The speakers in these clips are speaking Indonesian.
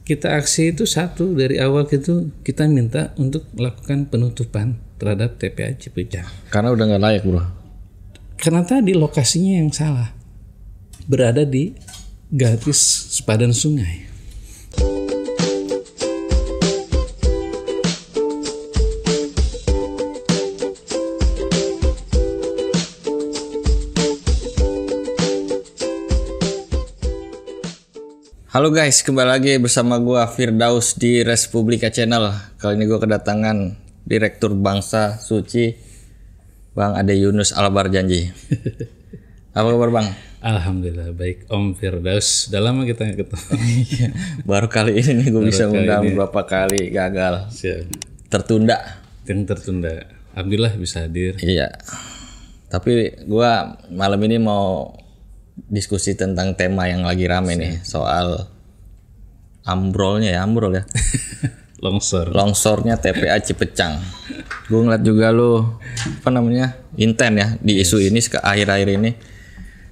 kita aksi itu satu dari awal itu kita minta untuk melakukan penutupan terhadap TPA Cipecang. Karena udah nggak layak bro. Karena tadi lokasinya yang salah, berada di garis sepadan sungai. Halo guys, kembali lagi bersama gua Firdaus di Respublika Channel. Kali ini gua kedatangan Direktur Bangsa Suci, Bang Ade Yunus Albarjanji. Apa kabar Bang? Alhamdulillah baik Om Firdaus. Udah lama kita nggak ketemu. Baru kali ini nih gue bisa undang beberapa kali gagal. Siap. Tertunda. Yang tertunda. Alhamdulillah bisa hadir. Iya. Tapi gua malam ini mau diskusi tentang tema yang lagi rame nih, soal ambrol ya. Longsornya TPA Cipecang. Gue ngeliat juga lu inten ya di isu ini akhir-akhir ini.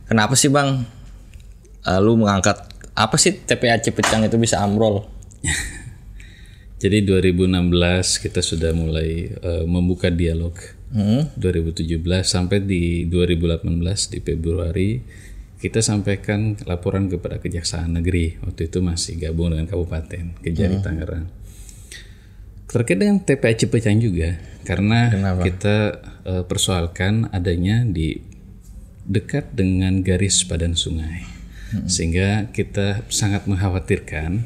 Kenapa sih Bang lu mengangkat apa sih TPA Cipecang itu bisa ambrol? Jadi 2016 kita sudah mulai membuka dialog. 2017 sampai di 2018 di Februari kita sampaikan laporan kepada Kejaksaan Negeri. Waktu itu masih gabung dengan Kabupaten Kejari Tangerang. Terkait dengan TPA Cipecang juga, karena Kenapa? kita persoalkan adanya di dekat dengan garis sepadan sungai. Sehingga kita sangat mengkhawatirkan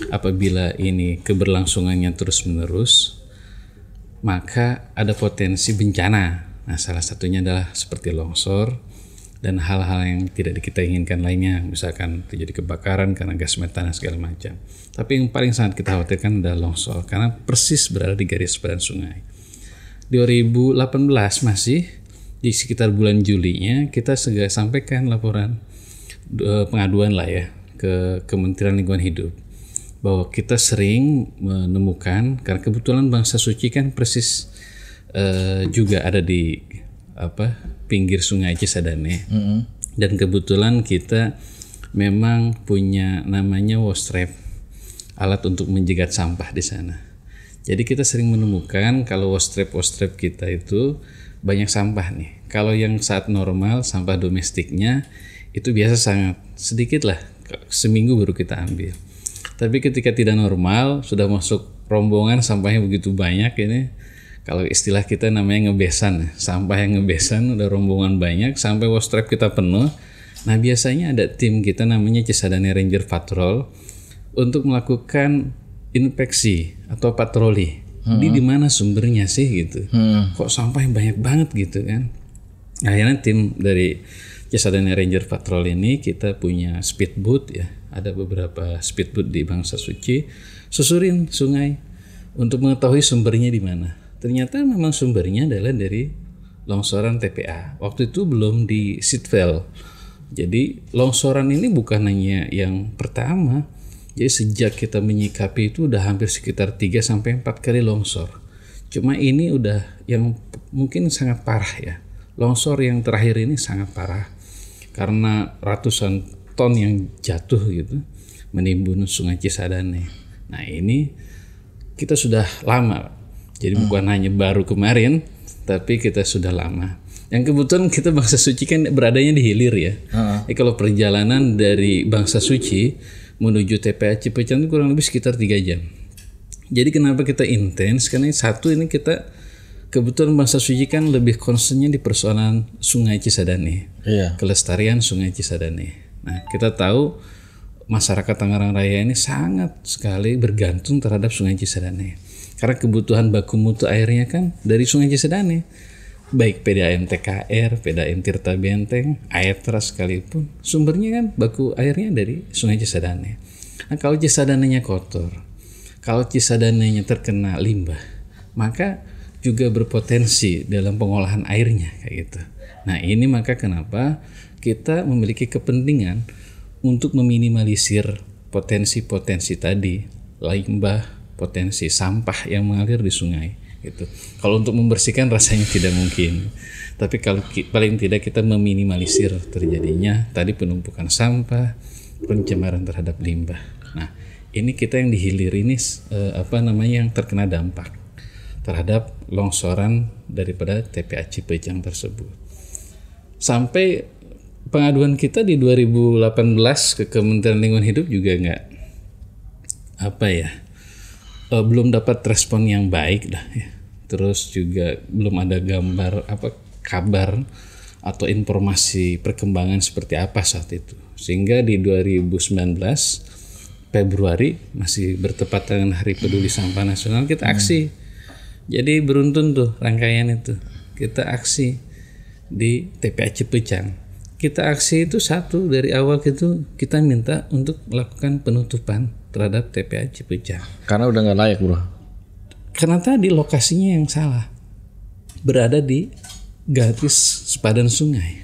apabila ini keberlangsungannya terus-menerus, maka ada potensi bencana. Nah, salah satunya adalah seperti longsor dan hal-hal yang tidak kita inginkan lainnya, misalkan terjadi kebakaran karena gas metana segala macam. Tapi yang paling sangat kita khawatirkan adalah longsor karena persis berada di garis sepadan sungai. 2018 masih di sekitar bulan Julinya kita segera sampaikan laporan pengaduan lah ya ke Kementerian Lingkungan Hidup bahwa kita sering menemukan, karena kebetulan Bangsa Suci kan persis juga ada di pinggir sungai Cisadane. Dan kebetulan kita memang punya namanya wastrap, alat untuk menjegat sampah di sana. Jadi kita sering menemukan kalau wastrap kita itu banyak sampah nih. Kalau yang saat normal sampah domestiknya itu biasa sangat sedikit lah, seminggu baru kita ambil. Tapi ketika tidak normal sudah masuk rombongan sampahnya begitu banyak ini. Kalau istilah kita namanya ngebesan, sampah yang ngebesan udah rombongan banyak sampai wastrap kita penuh. Nah biasanya ada tim kita namanya Cisadane Ranger Patrol untuk melakukan inspeksi atau patroli. Di mana sumbernya sih gitu? Kok sampah yang banyak banget gitu kan? Akhirnya tim dari Cisadane Ranger Patrol ini kita punya speedboat ya, ada beberapa speedboat di Bangsa Suci, susurin sungai untuk mengetahui sumbernya di mana. Ternyata memang sumbernya adalah dari longsoran TPA. Waktu itu belum di seatbelt. Jadi longsoran ini bukan hanya yang pertama. Jadi sejak kita menyikapi itu udah hampir sekitar 3-4 kali longsor. Cuma ini udah yang mungkin sangat parah ya. Longsor yang terakhir ini sangat parah. Karena ratusan ton yang jatuh gitu menimbun sungai Cisadane. Nah ini kita sudah lama. Jadi bukan hanya baru kemarin, tapi kita sudah lama. Yang kebetulan kita Bangsa Suci kan beradanya di hilir ya. Jadi kalau perjalanan dari Bangsa Suci menuju TPA Cipecang itu kurang lebih sekitar 3 jam. Jadi kenapa kita intens? Karena satu ini kita kebetulan Bangsa Suci kan lebih concernnya di persoalan Sungai Cisadane. Iya. Kelestarian Sungai Cisadane. Nah kita tahu masyarakat Tangerang Raya ini sangat sekali bergantung terhadap Sungai Cisadane. Karena kebutuhan baku mutu airnya kan dari Sungai Cisadane. Baik PDAM TKR, PDAM Tirta Benteng, Aetra sekalipun, sumbernya kan baku airnya dari Sungai Cisadane. Nah kalau Cisadanenya kotor, kalau Cisadanenya terkena limbah, maka juga berpotensi dalam pengolahan airnya kayak gitu. Nah ini maka kenapa kita memiliki kepentingan untuk meminimalisir potensi-potensi tadi, limbah, potensi sampah yang mengalir di sungai gitu. Kalau untuk membersihkan rasanya tidak mungkin, tapi kalau paling tidak kita meminimalisir terjadinya tadi penumpukan sampah, pencemaran terhadap limbah. Nah ini kita yang di hilir ini yang terkena dampak terhadap longsoran daripada TPA Cipejang tersebut. Sampai pengaduan kita di 2018 ke Kementerian Lingkungan Hidup juga belum dapat respon yang baik dah ya. Terus juga belum ada kabar atau informasi perkembangan seperti apa saat itu. Sehingga di 2019 Februari masih bertepatan dengan Hari Peduli Sampah Nasional kita aksi. Jadi beruntun tuh rangkaian itu. Kita aksi di TPA Cipejang. Kita aksi itu satu dari awal kita minta untuk melakukan penutupan terhadap TPA Cipejang. Karena udah nggak layak, bro. Karena tadi lokasinya yang salah, berada di garis sepadan sungai.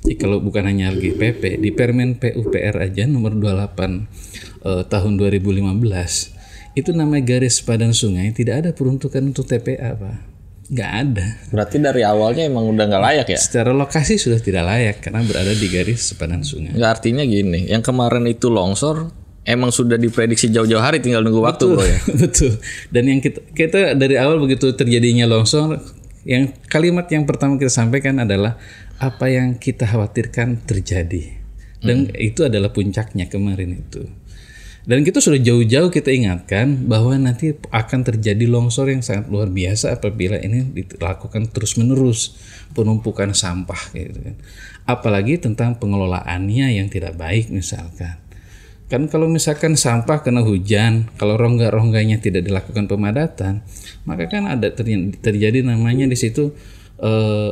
Jadi kalau bukan hanya LGPP, di Permen PUPR aja nomor 28 tahun 2015 itu namanya garis sepadan sungai, tidak ada peruntukan untuk TPA, Pak. Nggak ada. Berarti dari awalnya emang udah nggak layak ya? Secara lokasi sudah tidak layak karena berada di garis sepadan sungai. Nggak, artinya gini, yang kemarin itu longsor emang sudah diprediksi jauh-jauh hari, tinggal nunggu waktu, bro ya. Betul. Dan yang kita dari awal begitu terjadinya longsor, yang kalimat yang pertama kita sampaikan adalah apa yang kita khawatirkan terjadi. Dan itu adalah puncaknya kemarin itu. Dan kita sudah jauh-jauh kita ingatkan bahwa nanti akan terjadi longsor yang sangat luar biasa apabila ini dilakukan terus-menerus penumpukan sampah gitu kan. Apalagi tentang pengelolaannya yang tidak baik misalkan. Kan kalau misalkan sampah kena hujan, kalau rongga-rongganya tidak dilakukan pemadatan, maka kan ada terjadi namanya di situ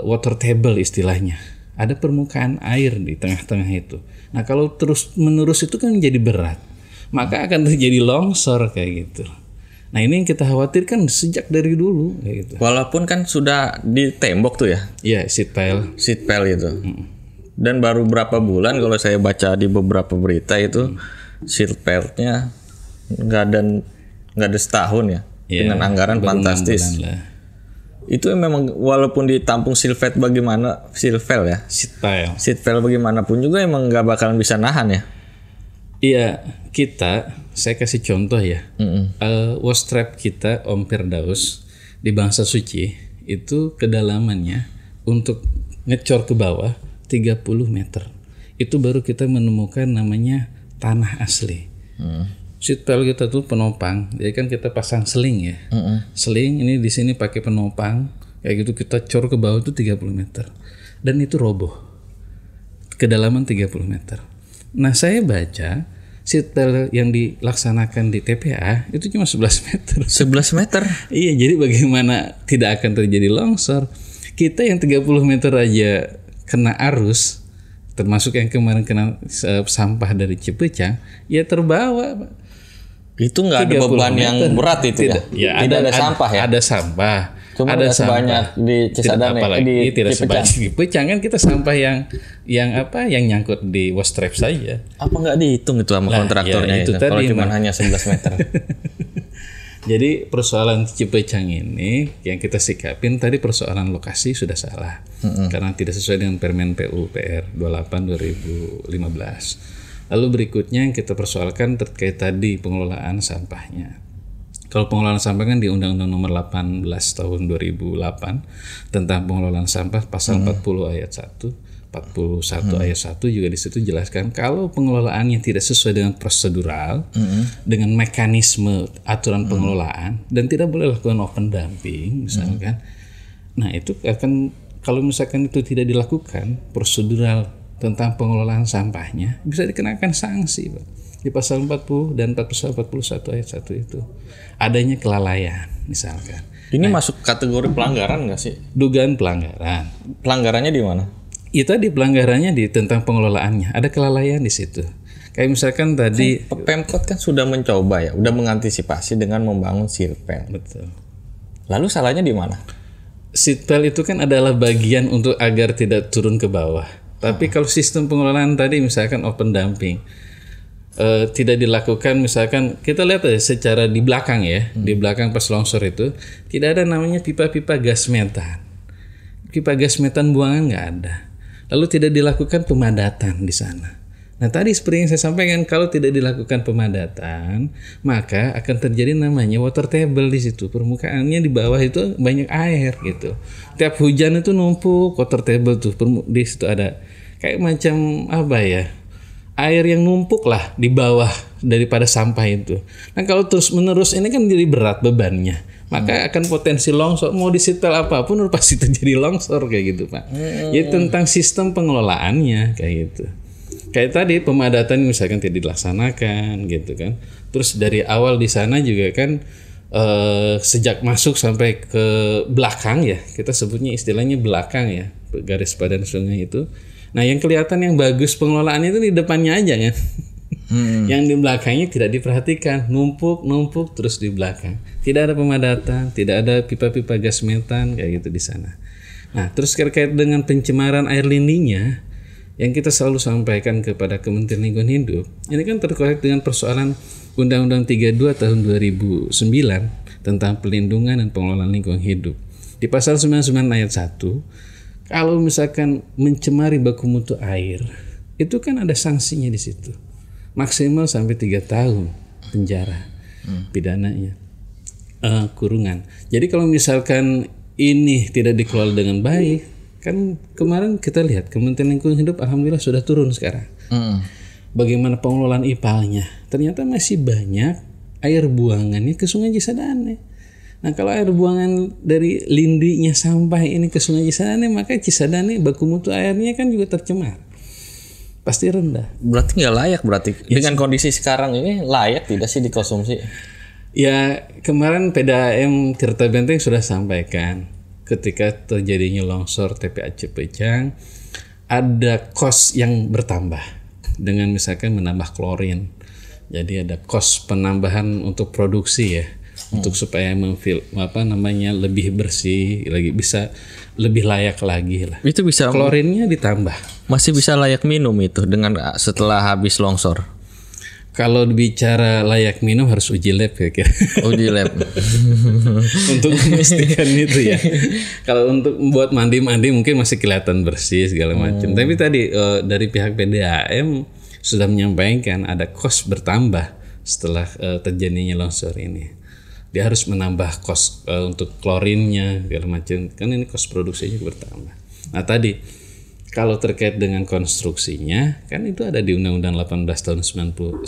water table istilahnya. Ada permukaan air di tengah-tengah itu. Nah kalau terus-menerus itu kan menjadi berat. Maka akan terjadi longsor kayak gitu. Nah ini yang kita khawatirkan sejak dari dulu kayak gitu. Walaupun kan sudah ditembok tuh ya. Iya, seat pile itu. Dan baru berapa bulan kalau saya baca di beberapa berita itu seat pile-nya nggak ada setahun ya, dengan anggaran fantastis. Itu memang walaupun ditampung seat pile bagaimanapun juga emang nggak bakalan bisa nahan ya. Iya, saya kasih contoh ya. Wash trap kita Om Firdaus di Bangsa Suci itu kedalamannya untuk ngecor ke bawah 30 meter. Itu baru kita menemukan namanya tanah asli. Seat pile kita tuh penopang, jadi kan kita pasang seling ya. Seling ini di sini pakai penopang, kayak gitu kita cor ke bawah itu 30 meter. Dan itu roboh. Kedalaman 30 meter. Nah saya baca seat pile yang dilaksanakan di TPA itu cuma 11 meter. 11 meter? Iya, jadi bagaimana tidak akan terjadi longsor? Kita yang 30 meter aja kena arus, termasuk yang kemarin kena sampah dari Cipejang, ya terbawa. Itu nggak ada beban yang berat itu tidak, ya? Tidak ada sampah ya? Ada sampah. Cuma ada sebanyak di Cisadane, tidak sebanyak di Cipejang kan kita sampah yang nyangkut di wash trap saja. Apa nggak dihitung itu sama kontraktornya itu kalau cuma hanya 11 meter? Jadi persoalan Cipejang ini yang kita sikapin tadi persoalan lokasi sudah salah karena tidak sesuai dengan Permen PUPR 28 2015. Lalu berikutnya yang kita persoalkan terkait tadi pengelolaan sampahnya. Kalau pengelolaan sampah kan di Undang-Undang Nomor 18 Tahun 2008 tentang pengelolaan sampah pasal 40 ayat 1, 41 ayat 1 juga di situ jelaskan kalau pengelolaannya tidak sesuai dengan prosedural, dengan mekanisme aturan pengelolaan dan tidak boleh lakukan open dumping misalkan. Nah, itu akan kalau misalkan itu tidak dilakukan prosedural tentang pengelolaan sampahnya bisa dikenakan sanksi, Pak. Di pasal 40 dan pasal 41 ayat 1 itu adanya kelalaian misalkan. Ini masuk kategori pelanggaran nggak sih? Dugaan pelanggaran. Pelanggarannya di mana? Itu di pelanggarannya di tentang pengelolaannya. Ada kelalaian di situ. Kayak misalkan tadi Pemkot kan sudah mencoba ya, udah mengantisipasi dengan membangun seat pile. Betul. Lalu salahnya di mana? Seat pile itu kan adalah bagian untuk agar tidak turun ke bawah. Tapi kalau sistem pengelolaan tadi misalkan open dumping tidak dilakukan, misalkan kita lihat aja secara di belakang ya, di belakang pas longsor itu tidak ada namanya pipa-pipa gas metan. Pipa gas metan buangan nggak ada. Lalu tidak dilakukan pemadatan di sana. Nah Nah tadi seperti yang saya sampaikan, kalau tidak dilakukan pemadatan, maka akan terjadi namanya water table di situ. Permukaannya di bawah itu banyak air gitu. Tiap hujan itu numpuk water table tuh. Di situ ada kayak macam apa ya? Air yang numpuk lah di bawah daripada sampah itu. Nah kalau terus menerus ini kan jadi berat bebannya, maka akan potensi longsor. Mau disetel apapun pasti terjadi longsor kayak gitu Pak. Jadi tentang sistem pengelolaannya kayak gitu. Kayak tadi pemadatan misalkan tidak dilaksanakan gitu kan. Terus dari awal di sana juga kan sejak masuk sampai ke belakang ya, kita sebutnya istilahnya belakang ya, garis padan sungai itu. Nah yang kelihatan yang bagus pengelolaannya itu di depannya aja kan. Yang di belakangnya tidak diperhatikan, numpuk terus di belakang. Tidak ada pemadatan, tidak ada pipa-pipa gas metan kayak gitu di sana. Nah terus terkait dengan pencemaran air lindinya, yang kita selalu sampaikan kepada Kementerian Lingkungan Hidup, ini kan terkait dengan persoalan Undang-Undang 32 tahun 2009 tentang pelindungan dan pengelolaan lingkungan hidup. Di pasal 99 ayat 1, kalau misalkan mencemari baku mutu air, itu kan ada sanksinya di situ. Maksimal sampai 3 tahun penjara, pidananya, kurungan. Jadi kalau misalkan ini tidak dikelola dengan baik, kan kemarin kita lihat Kementerian Lingkungan Hidup alhamdulillah sudah turun sekarang. Bagaimana pengelolaan IPAL-nya? Ternyata masih banyak air buangannya ke Sungai Cisadane. Nah kalau air buangan dari lindinya sampah ini ke Sungai Cisadane, maka Cisadane baku mutu airnya kan juga tercemar. Pasti rendah. Berarti nggak layak berarti. Dengan kondisi sekarang ini layak tidak sih dikonsumsi? Ya kemarin PDAM Tirta Benteng sudah sampaikan, ketika terjadinya longsor TPA Cepecang ada kos yang bertambah dengan misalkan menambah klorin. Jadi ada kos penambahan untuk produksi ya, untuk supaya lebih bersih lagi, bisa lebih layak lagi lah. Itu bisa klorinnya ditambah. Masih bisa layak minum itu dengan setelah habis longsor. Kalau bicara layak minum harus uji lab kira-kira. Uji lab. Untuk memastikan itu ya. Kalau untuk membuat mandi-mandi mungkin masih kelihatan bersih segala macam. Tapi tadi dari pihak PDAM sudah menyampaikan ada kos bertambah setelah terjadinya longsor ini. Dia harus menambah kos untuk klorinnya segala macam. Kan ini kos produksinya bertambah. Nah tadi kalau terkait dengan konstruksinya, kan itu ada di Undang-Undang 18 tahun 1999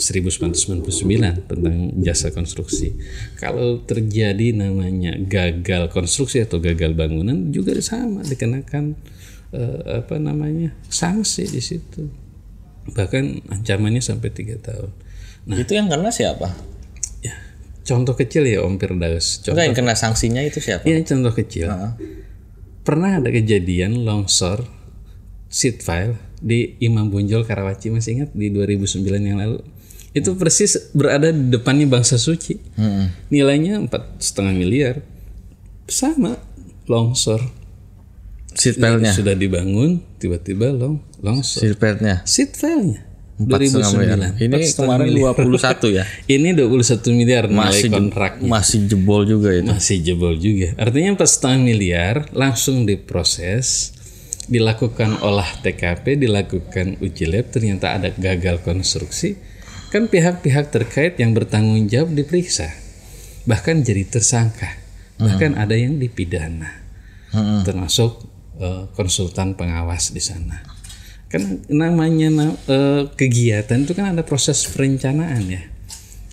tentang jasa konstruksi. Kalau terjadi namanya gagal konstruksi atau gagal bangunan juga sama dikenakan sanksi di situ. Bahkan ancamannya sampai 3 tahun. Nah, itu yang kena siapa? Ya, contoh kecil ya Om Firdaus. Enggak, yang kena sanksinya itu siapa? Iya, contoh kecil. Pernah ada kejadian longsor seat file di Imam Bonjol Karawaci, masih ingat di 2009 yang lalu? Itu persis berada di depannya Bangsa Suci. Nilainya 4,5 miliar. Sama longsor. Seat file-nya sudah dibangun, tiba-tiba longsor. Seat file-nya 2009. Ini kemarin 21 ya. Ini 21 miliar nilai kontraknya. Masih jebol juga itu. Masih jebol juga. Artinya 4,5 miliar langsung diproses, dilakukan olah TKP, dilakukan uji lab, ternyata ada gagal konstruksi. Kan pihak-pihak terkait yang bertanggung jawab diperiksa, bahkan jadi tersangka, bahkan ada yang dipidana, termasuk konsultan pengawas di sana. Kan namanya kegiatan itu kan ada proses perencanaan ya,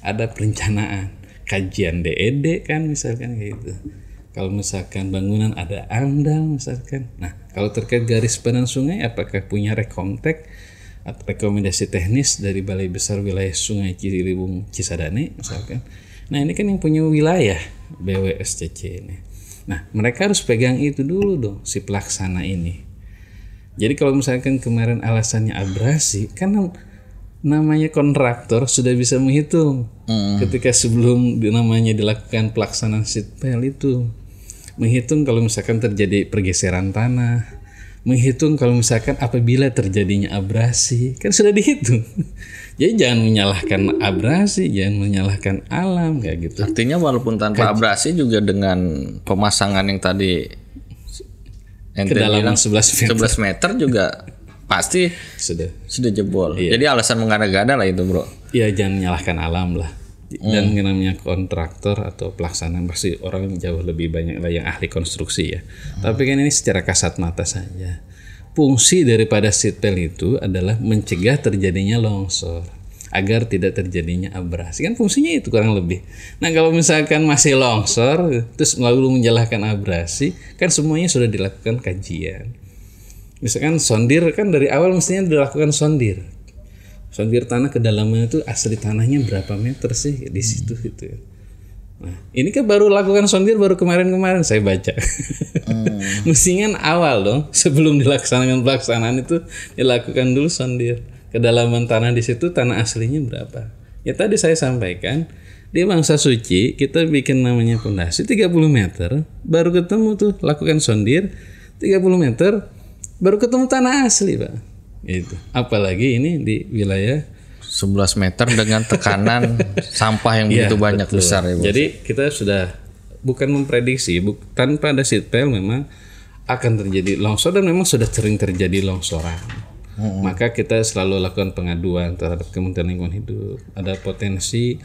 ada perencanaan, kajian DED kan misalkan kayak gitu. Kalau misalkan bangunan ada AMDAL misalkan. Nah, kalau terkait garis padan sungai, apakah punya rekomtek atau rekomendasi teknis dari Balai Besar Wilayah Sungai Ciliwung Cisadane misalkan. Nah, ini kan yang punya wilayah BWSCC ini. Nah, mereka harus pegang itu dulu dong si pelaksana ini. Jadi kalau misalkan kemarin alasannya abrasi, kan namanya kontraktor sudah bisa menghitung ketika sebelum namanya dilakukan pelaksanaan sitpel itu. Menghitung kalau misalkan terjadi pergeseran tanah, menghitung kalau misalkan apabila terjadinya abrasi, kan sudah dihitung. Jadi jangan menyalahkan abrasi, jangan menyalahkan alam kayak gitu. Artinya walaupun tanpa abrasi juga dengan pemasangan yang tadi kedalaman 11 meter juga pasti sudah jebol. Iya. Jadi alasan mengada-gada lah itu, Bro. Ya jangan menyalahkan alam lah. Dan yang namanya kontraktor atau pelaksanaan pasti orang yang jauh lebih banyak lah yang ahli konstruksi ya. Tapi kan ini secara kasat mata saja. Fungsi daripada seat belt itu adalah mencegah terjadinya longsor agar tidak terjadinya abrasi. Kan fungsinya itu kurang lebih. Nah kalau misalkan masih longsor terus lalu menyalahkan abrasi, kan semuanya sudah dilakukan kajian. Misalkan sondir kan dari awal mestinya dilakukan sondir tanah kedalamannya itu asli tanahnya berapa meter sih di situ gitu. Nah ini kan baru lakukan sondir baru kemarin saya baca. Mestinya awal dong sebelum dilaksanakan pelaksanaan itu dilakukan dulu sondir kedalaman tanah di situ, tanah aslinya berapa. Ya tadi saya sampaikan di Bangsa Suci kita bikin namanya pondasi 30 meter baru ketemu tuh lakukan sondir 30 meter baru ketemu tanah asli Pak. Itu. Apalagi ini di wilayah 11 meter dengan tekanan sampah yang begitu banyak betul. Besar ya, Bos. Jadi kita sudah bukan memprediksi, tanpa ada seat belt memang akan terjadi longsor dan memang sudah sering terjadi longsoran. Maka kita selalu lakukan pengaduan terhadap Kementerian Lingkungan Hidup. Ada potensi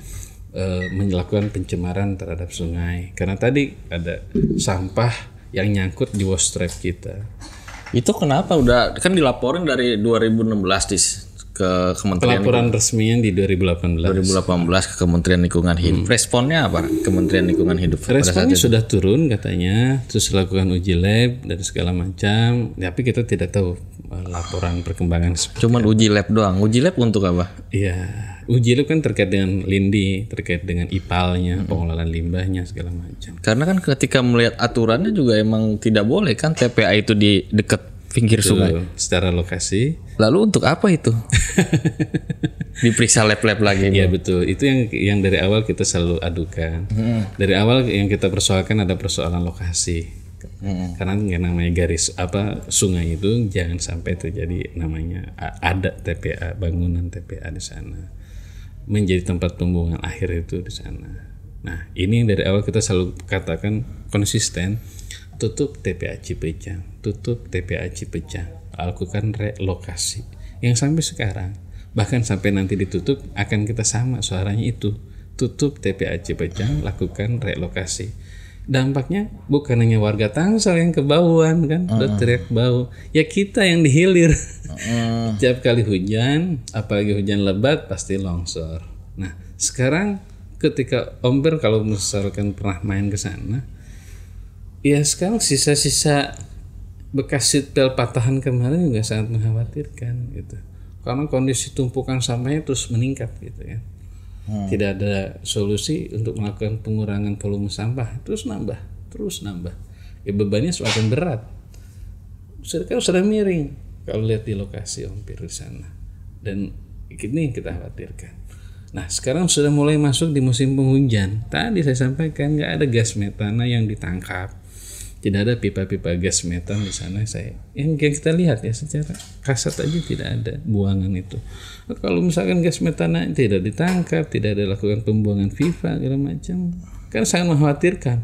melakukan pencemaran terhadap sungai karena tadi ada sampah yang nyangkut di wastrap kita. Itu kenapa udah kan dilaporin dari 2016 ke Kementerian Pelaporan resminya di 2018 ke Kementerian Lingkungan Hidup. Responnya apa Kementerian Lingkungan Hidup? Responnya sudah turun katanya, terus lakukan uji lab dan segala macam. Tapi kita tidak tahu laporan perkembangan. Cuman uji lab doang. Uji lab untuk apa? Iya, uji lab kan terkait dengan lindi, terkait dengan IPAL-nya, pengelolaan limbahnya segala macam. Karena kan ketika melihat aturannya juga emang tidak boleh kan TPA itu di dekat pinggir sungai secara lokasi. Lalu untuk apa itu? Diperiksa lab-lab lagi. Iya betul. Itu yang dari awal kita selalu adukan. Dari awal yang kita persoalkan ada persoalan lokasi. Karena yang namanya garis sungai itu jangan sampai terjadi namanya ada TPA, bangunan TPA di sana. Menjadi tempat pembuangan akhir itu di sana. Nah, ini dari awal kita selalu katakan konsisten. Tutup TPA Cipecang, tutup TPA Cipecang, lakukan relokasi. Yang sampai sekarang, bahkan sampai nanti ditutup akan kita sama suaranya itu. Tutup TPA Cipecang, lakukan relokasi. Dampaknya bukan hanya warga Tangsel yang kebauan kan, udah teriak bau. Ya kita yang dihilir. Setiap kali hujan, apalagi hujan lebat pasti longsor. Nah, sekarang ketika Om Ber kalau misalkan pernah main ke sana, ya sekarang sisa-sisa bekas seat belt patahan kemarin juga sangat mengkhawatirkan gitu. Karena kondisi tumpukan sampahnya terus meningkat gitu ya. Tidak ada solusi untuk melakukan pengurangan volume sampah, terus nambah. Ya bebannya semakin berat. Sudah miring kalau lihat di lokasi hampir di sana. Dan ini yang kita khawatirkan. Nah sekarang sudah mulai masuk di musim penghujan. Tadi saya sampaikan nggak ada gas metana yang ditangkap. Tidak ada pipa-pipa gas metan di sana. Yang kita lihat ya secara kasat aja tidak ada buangan itu. Kalau misalkan gas metana tidak ditangkap, tidak ada lakukan pembuangan pipa segala macam, kan sangat mengkhawatirkan.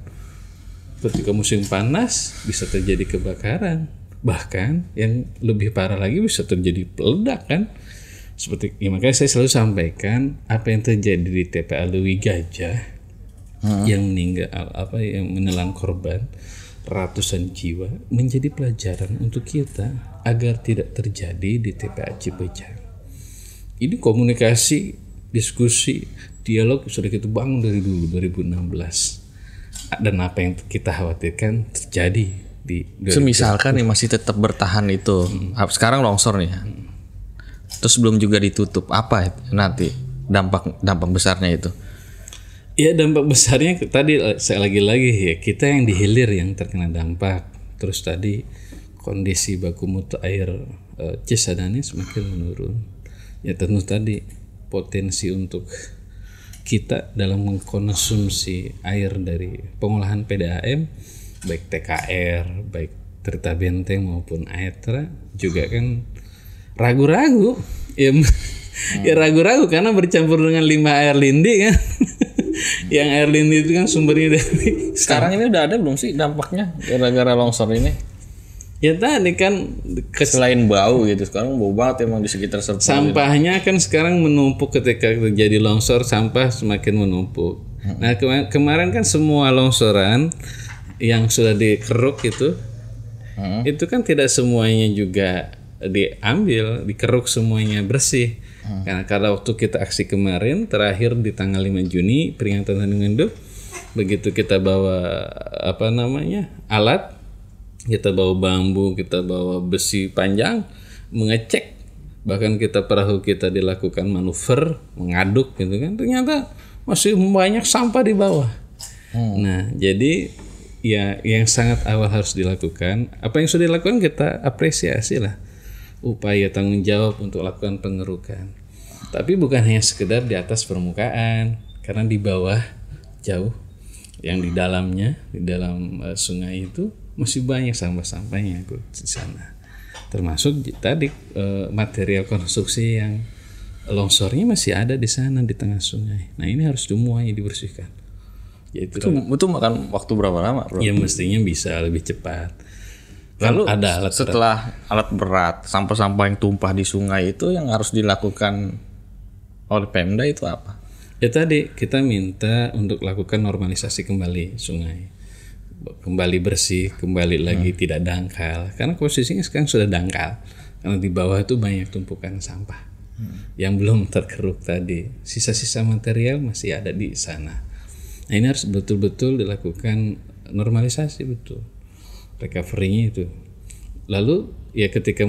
Ketika musim panas bisa terjadi kebakaran, bahkan yang lebih parah lagi bisa terjadi peledak kan. Seperti makanya saya selalu sampaikan apa yang terjadi di TPA Lewi Gajah yang meninggal yang menelan korban ratusan jiwa menjadi pelajaran untuk kita agar tidak terjadi di TPA Cipecang. Ini komunikasi, diskusi, dialog sudah kita bangun dari dulu 2016. Dan apa yang kita khawatirkan terjadi di 2020. Semisalkan nih masih tetap bertahan itu. Sekarang longsor nih. Terus belum juga ditutup, apa nanti dampak besarnya itu? Ya dampak besarnya tadi saya lagi-lagi ya kita yang dihilir yang terkena dampak. Terus tadi kondisi baku mutu air Cisadane semakin menurun. Ya tentu tadi potensi untuk kita dalam mengkonsumsi air dari pengolahan PDAM baik TKR, baik Tirta Benteng maupun Aetra juga kan ragu-ragu. Ya ragu-ragu karena bercampur dengan limbah air lindi kan. Yang air lindi itu kan sumbernya dari sekarang ini udah ada belum sih dampaknya gara-gara longsor ini? Ya tadi kan Selain bau gitu, sekarang bau banget emang di sekitar Serpong. sampahnya kan sekarang menumpuk ketika terjadi longsor, sampah semakin menumpuk. Nah kemarin kan semua longsoran yang sudah dikeruk itu kan tidak semuanya juga diambil, dikeruk semuanya bersih. Karena waktu kita aksi kemarin terakhir di tanggal 5 Juni peringatan Hari Hidup, begitu kita bawa alat, kita bawa bambu, kita bawa besi panjang, mengecek, bahkan perahu kita dilakukan manuver, mengaduk gitu kan, ternyata masih banyak sampah di bawah. Nah, jadi ya yang sangat awal harus dilakukan, apa yang sudah dilakukan kita apresiasi lah, upaya tanggung jawab untuk lakukan pengerukan. Tapi bukan hanya sekedar di atas permukaan, karena di bawah jauh, yang di dalamnya, di dalam sungai itu masih banyak sampah-sampahnya di sana. Termasuk tadi material konstruksi yang longsornya masih ada di sana di tengah sungai. Nah ini harus semuanya dibersihkan. Itu makan waktu berapa lama, bro? Ya mestinya bisa lebih cepat. Lalu ada alat setelah alat berat, sampah-sampah yang tumpah di sungai itu yang harus dilakukan oleh Pemda itu apa? Ya tadi kita minta untuk lakukan normalisasi kembali sungai. Kembali bersih, kembali lagi tidak dangkal. Karena posisinya sekarang sudah dangkal. Karena di bawah itu banyak tumpukan sampah yang belum terkeruk tadi. Sisa-sisa material masih ada di sana. Nah ini harus betul-betul dilakukan normalisasi, betul. Recovery-nya itu. Lalu ya ketika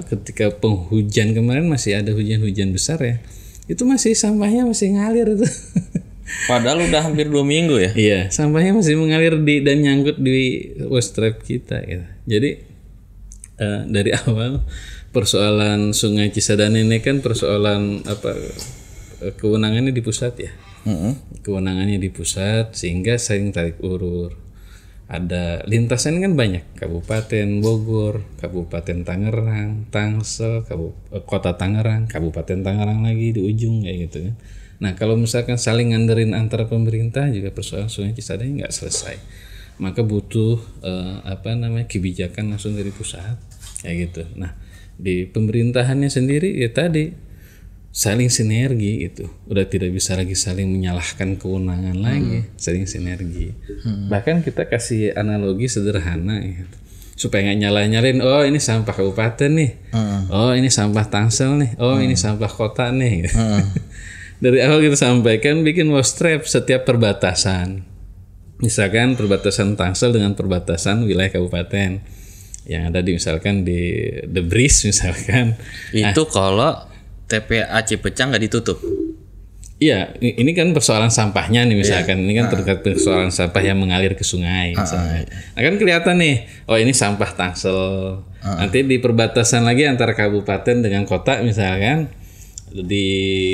ketika penghujan kemarin masih ada hujan-hujan besar ya. Itu masih sampahnya masih ngalir itu. Padahal udah hampir 2 minggu ya. Iya, sampahnya masih mengalir dan nyangkut di waste trap kita gitu. Jadi dari awal persoalan Sungai Cisadane ini kan persoalan kewenangannya di pusat ya. Kewenangannya di pusat sehingga saling tarik urur. Ada lintasan kan banyak, Kabupaten Bogor, Kabupaten Tangerang, Tangsel, Kota Tangerang, Kabupaten Tangerang lagi di ujung kayak gitu kan. Nah kalau misalkan saling nganderin antara pemerintah juga persoalan Sungai Cisadane nggak selesai, maka butuh kebijakan langsung dari pusat kayak gitu. Nah di pemerintahannya sendiri ya tadi saling sinergi itu, udah tidak bisa lagi saling menyalahkan kewenangan lagi, saling sinergi. Bahkan kita kasih analogi sederhana gitu, supaya nggak nyalain oh ini sampah kabupaten nih, oh ini sampah Tangsel nih, oh ini sampah kota nih. Gitu. Dari awal kita sampaikan bikin waste trap setiap perbatasan. Misalkan perbatasan Tangsel dengan perbatasan wilayah kabupaten yang ada misalkan di The Breeze misalkan. Itu kalau TPA Cipecang nggak ditutup. Iya, ini kan persoalan sampahnya nih misalkan. Ini kan terkait persoalan sampah yang mengalir ke sungai misalnya. Nah kan kelihatan nih, oh ini sampah Tangsel. Nanti di perbatasan lagi antara kabupaten dengan kota misalkan, di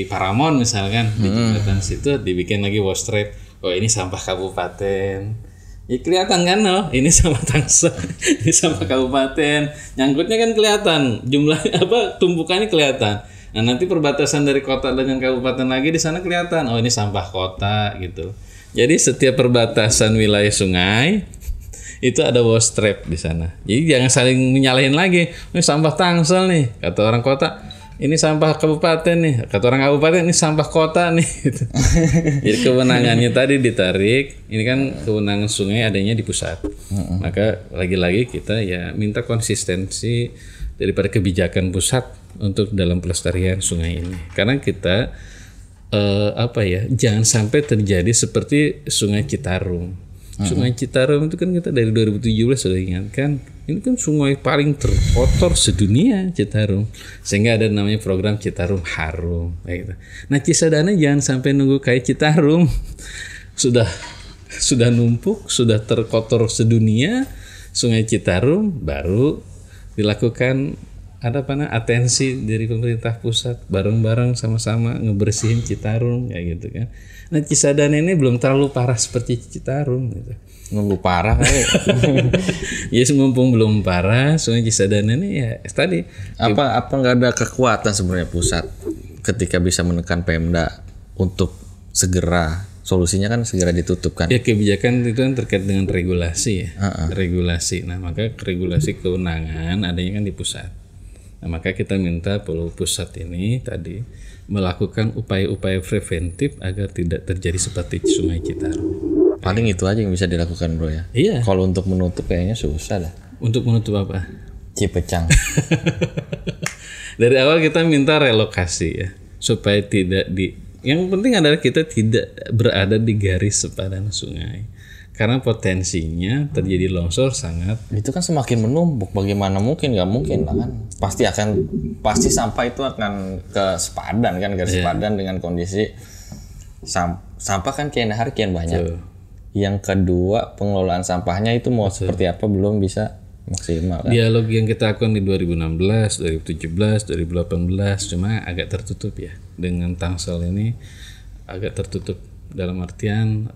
Paramon misalkan, di jembatan situ dibikin lagi waste trap. Oh ini sampah kabupaten. Ya kelihatan kan, ini sampah Tangsel, ini sampah kabupaten. Nyangkutnya kan kelihatan, jumlahnya tumpukannya kelihatan. Nah nanti perbatasan dari kota dengan kabupaten lagi di sana kelihatan, oh ini sampah kota gitu. Jadi setiap perbatasan wilayah sungai itu ada waste trap di sana. Jadi jangan saling menyalahin lagi, ini sampah Tangsel nih, kata orang kota. Ini sampah kabupaten nih, kata orang kabupaten ini sampah kota nih. Gitu. Jadi kewenangannya tadi ditarik, ini kan kewenangan sungai adanya di pusat. Maka lagi-lagi kita ya minta konsistensi daripada kebijakan pusat untuk dalam pelestarian sungai ini. Karena kita jangan sampai terjadi seperti Sungai Citarum. Sungai Citarum itu kan kita dari 2017 sudah ingatkan, ini kan sungai paling terkotor sedunia Citarum, sehingga ada namanya program Citarum Harum kayak gitu. Nah Cisadane jangan sampai nunggu kayak Citarum sudah numpuk, sudah terkotor sedunia Sungai Citarum baru dilakukan atensi dari pemerintah pusat, bareng-bareng sama-sama ngebersihin Citarum kayak gitu kan. Nah Cisadane ini belum terlalu parah seperti Citarum gitu. Nunggu parah kali. Ya mumpung belum parah, Sungai Cisadane ini ya tadi apa nggak ada kekuatan sebenarnya pusat ketika bisa menekan Pemda untuk segera solusinya kan segera ditutup kan. Ya kebijakan itu kan terkait dengan regulasi ya. Regulasi. Nah maka regulasi kewenangan adanya kan di pusat. Nah maka kita minta pusat ini tadi melakukan upaya-upaya preventif agar tidak terjadi seperti Sungai Citarum. Paling itu aja yang bisa dilakukan bro ya. Iya. Kalau untuk menutup kayaknya susah dah. Untuk menutup apa? Cipecang. Dari awal kita minta relokasi ya, supaya tidak yang penting adalah kita tidak berada di garis sepadan sungai. Karena potensinya terjadi longsor sangat. Itu kan semakin menumpuk, bagaimana mungkin, nggak mungkin lah kan. Pasti sampah itu akan ke sepadan kan, garis sepadan dengan kondisi sampah kan kian hari kian banyak. Yang kedua pengelolaan sampahnya itu mau seperti apa belum bisa maksimal kan? Dialog yang kita lakukan di 2016, 2017, 2018 cuma agak tertutup ya. Dengan Tangsel ini agak tertutup dalam artian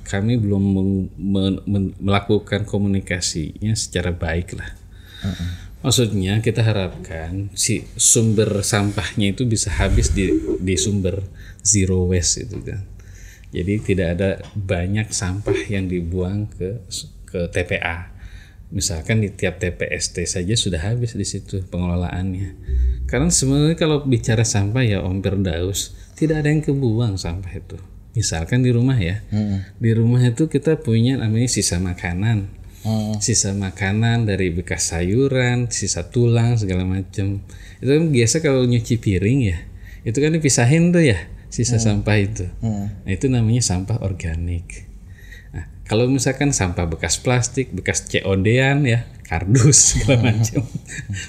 kami belum melakukan komunikasinya secara baik lah. Maksudnya kita harapkan si sumber sampahnya itu bisa habis di sumber zero waste itu kan. Jadi tidak ada banyak sampah yang dibuang ke TPA. Misalkan di tiap TPST saja sudah habis di situ pengelolaannya. Karena sebenarnya kalau bicara sampah ya Om Firdaus, tidak ada yang kebuang sampah itu. Misalkan di rumah ya, di rumah itu kita punya namanya sisa makanan, sisa makanan dari bekas sayuran, sisa tulang segala macam. Itu kan biasa kalau nyuci piring ya, itu kan dipisahin tuh ya sisa sampah itu. Nah itu namanya sampah organik. Nah, kalau misalkan sampah bekas plastik, bekas COD-an ya, kardus segala macam,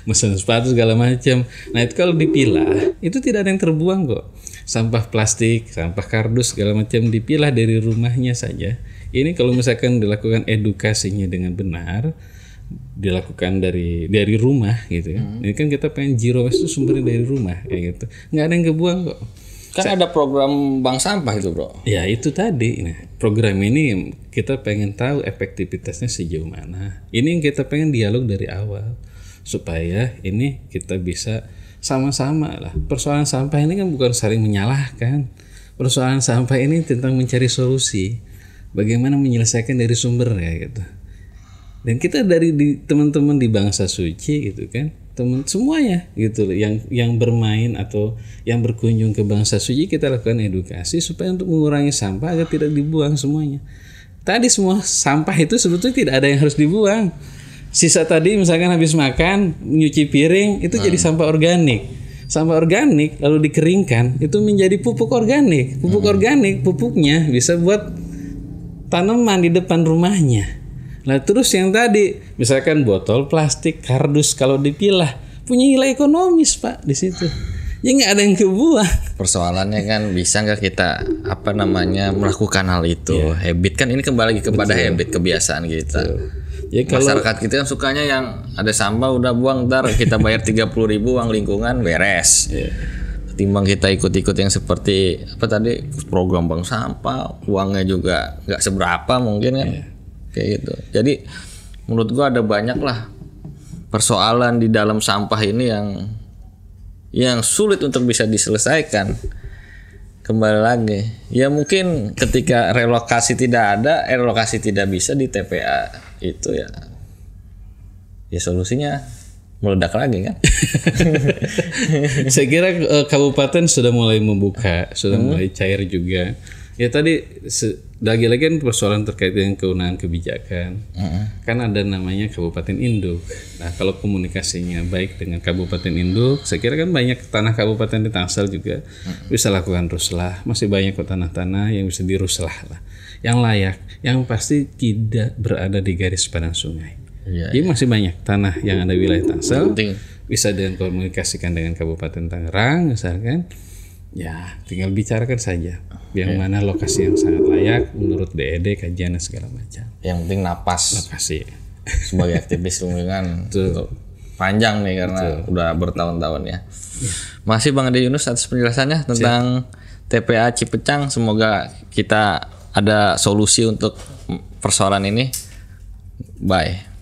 mesin sepatu segala macam. Nah itu kalau dipilah, itu tidak ada yang terbuang kok. Sampah plastik, sampah kardus segala macam dipilah dari rumahnya saja. Ini kalau misalkan dilakukan edukasinya dengan benar, dilakukan dari rumah gitu ya. Ini kan kita pengen zero waste itu sumbernya dari rumah kayak gitu. Nggak ada yang kebuang kok. Kan ada program bank sampah itu bro. Ya itu tadi. Nah, program ini kita pengen tahu efektivitasnya sejauh mana. Ini yang kita pengen dialog dari awal supaya ini kita bisa sama-sama lah. Persoalan sampah ini kan bukan saling menyalahkan. Persoalan sampah ini tentang mencari solusi. Bagaimana menyelesaikan dari sumbernya gitu. Dan kita dari teman-teman di Bangsa Suci gitu kan. Teman semuanya gitu loh yang bermain atau yang berkunjung ke Bangsa Suci kita lakukan edukasi supaya untuk mengurangi sampah agar tidak dibuang semuanya. Tadi semua sampah itu sebetulnya tidak ada yang harus dibuang. Sisa tadi misalkan habis makan, nyuci piring itu jadi sampah organik. Sampah organik lalu dikeringkan itu menjadi pupuk organik. Pupuk organik pupuknya bisa buat tanaman di depan rumahnya. Nah terus yang tadi misalkan botol plastik, kardus kalau dipilah punya nilai ekonomis Pak di situ. Ya nggak ada yang kebuang. Persoalannya kan bisa nggak kita melakukan hal itu? Habit kan ini kembali lagi kepada habit kebiasaan kita. Ya, masyarakat kita kan sukanya yang ada sampah udah buang ntar kita bayar 30.000 uang lingkungan beres. Ketimbang kita ikut-ikut yang seperti apa tadi program bank sampah uangnya juga nggak seberapa mungkin kan. Kayak gitu. Jadi menurut gua ada banyak lah persoalan di dalam sampah ini yang sulit untuk bisa diselesaikan. Kembali lagi, ya mungkin ketika relokasi tidak bisa di TPA itu ya solusinya meledak lagi kan. Saya kira kabupaten sudah mulai membuka, sudah mulai cair juga. Ya tadi lagi-lagi kan persoalan terkait dengan kewenangan kebijakan. Kan ada namanya Kabupaten Induk. Nah kalau komunikasinya baik dengan Kabupaten Induk, saya kira kan banyak tanah kabupaten di Tangsel juga bisa lakukan ruslah. Masih banyak kok tanah-tanah yang bisa diruslah lah, yang layak, yang pasti tidak berada di garis sepadan sungai. Jadi masih banyak tanah yang ada wilayah Tangsel bisa dikomunikasikan dengan Kabupaten Tangerang misalkan. Ya, tinggal bicarakan saja yang mana lokasi yang sangat layak menurut DED kajian dan segala macam. Yang penting napas. Napas ya. Sebagai aktivis lingkungan panjang nih karena udah bertahun-tahun ya. Masih Bang Ade Yunus atas penjelasannya tentang TPA Cipecang. Semoga kita ada solusi untuk persoalan ini. Bye.